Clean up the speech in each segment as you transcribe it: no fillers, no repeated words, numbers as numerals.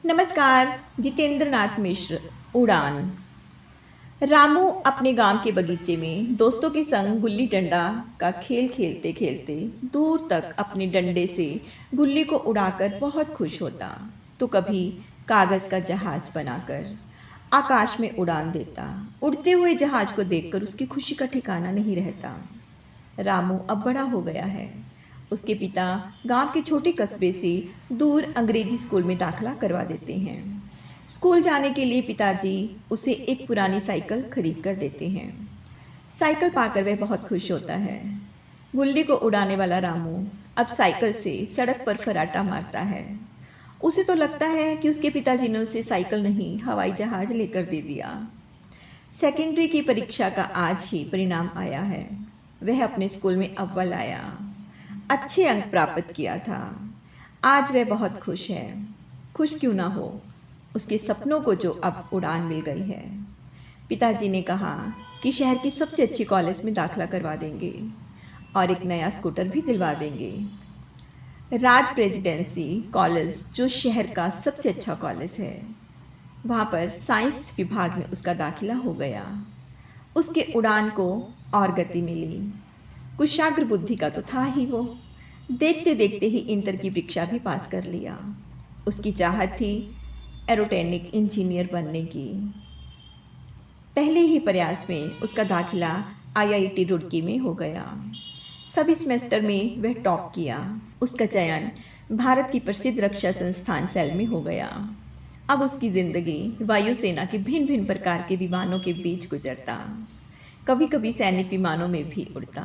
नमस्कार। जितेंद्र नाथ मिश्र। उड़ान। रामू अपने गांव के बगीचे में दोस्तों के संग गुल्ली डंडा का खेल खेलते खेलते दूर तक अपने डंडे से गुल्ली को उड़ाकर बहुत खुश होता। तो कभी कागज का जहाज बनाकर आकाश में उड़ान देता। उड़ते हुए जहाज को देखकर उसकी खुशी का ठिकाना नहीं रहता। रामू अब बड़ा हो गया है। उसके पिता गांव के छोटे कस्बे से दूर अंग्रेजी स्कूल में दाखिला करवा देते हैं। स्कूल जाने के लिए पिताजी उसे एक पुरानी साइकिल खरीद कर देते हैं। साइकिल पाकर वह बहुत खुश होता है। गुल्ली को उड़ाने वाला रामू अब साइकिल से सड़क पर फराटा मारता है। उसे तो लगता है कि उसके पिताजी ने उसे साइकिल नहीं हवाई जहाज लेकर दे दिया। सेकेंडरी की परीक्षा का आज ही परिणाम आया है। वह अपने स्कूल में अव्वल आया, अच्छे अंक प्राप्त किया था। आज वह बहुत खुश है। खुश क्यों ना हो, उसके सपनों को जो अब उड़ान मिल गई है। पिताजी ने कहा कि शहर की सबसे अच्छी कॉलेज में दाखिला करवा देंगे और एक नया स्कूटर भी दिलवा देंगे। राज प्रेसिडेंसी कॉलेज जो शहर का सबसे अच्छा कॉलेज है, वहाँ पर साइंस विभाग में उसका दाखिला हो गया। उसके उड़ान को और गति मिली। कुशाग्र बुद्धि का तो था ही वो। देखते देखते ही इंटर की परीक्षा भी पास कर लिया। उसकी चाहत थी एरोटेक्निक इंजीनियर बनने की। पहले ही प्रयास में उसका दाखिला आईआईटी रुड़की में हो गया। सभी सेमेस्टर में वह टॉप किया। उसका चयन भारत की प्रसिद्ध रक्षा संस्थान सेल में हो गया। अब उसकी ज़िंदगी वायुसेना के भिन्न भिन्न प्रकार के विमानों के बीच गुजरता। कभी कभी सैनिक विमानों में भी उड़ता,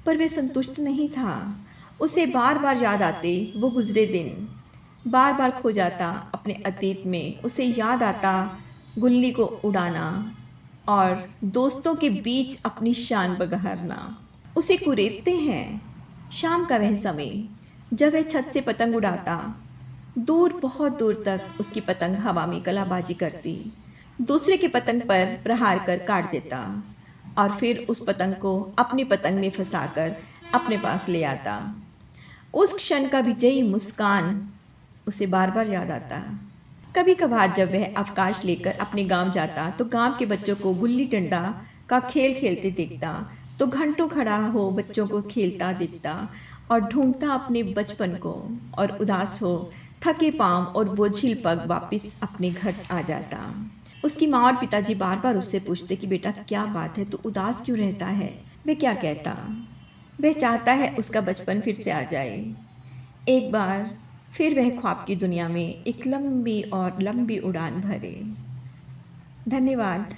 पर वह संतुष्ट नहीं था। उसे बार बार याद आते वो गुजरे दिन। बार बार खो जाता अपने अतीत में। उसे याद आता गुल्ली को उड़ाना और दोस्तों के बीच अपनी शान बगहारना। उसे कुरेदते हैं शाम का वह समय जब वह छत से पतंग उड़ाता। दूर बहुत दूर तक उसकी पतंग हवा में कलाबाजी करती, दूसरे के पतंग पर प्रहार कर काट देता और फिर उस पतंग को अपनी पतंग में फंसाकर अपने पास ले आता। उस क्षण का विजयी मुस्कान उसे बार बार याद आता। कभी कभार जब वह अवकाश लेकर अपने गांव जाता तो गांव के बच्चों को गुल्ली डंडा का खेल खेलते देखता तो घंटों खड़ा हो बच्चों को खेलता देखता और ढूंढता अपने बचपन को और उदास हो थके पांव और बोझिल पग वापस अपने घर आ जाता। उसकी माँ और पिताजी बार बार उससे पूछते कि बेटा क्या बात है, तू उदास क्यों रहता है। वह क्या कहता, वह चाहता है उसका बचपन फिर से आ जाए। एक बार फिर वह ख्वाब की दुनिया में एक लंबी और लंबी उड़ान भरे। धन्यवाद।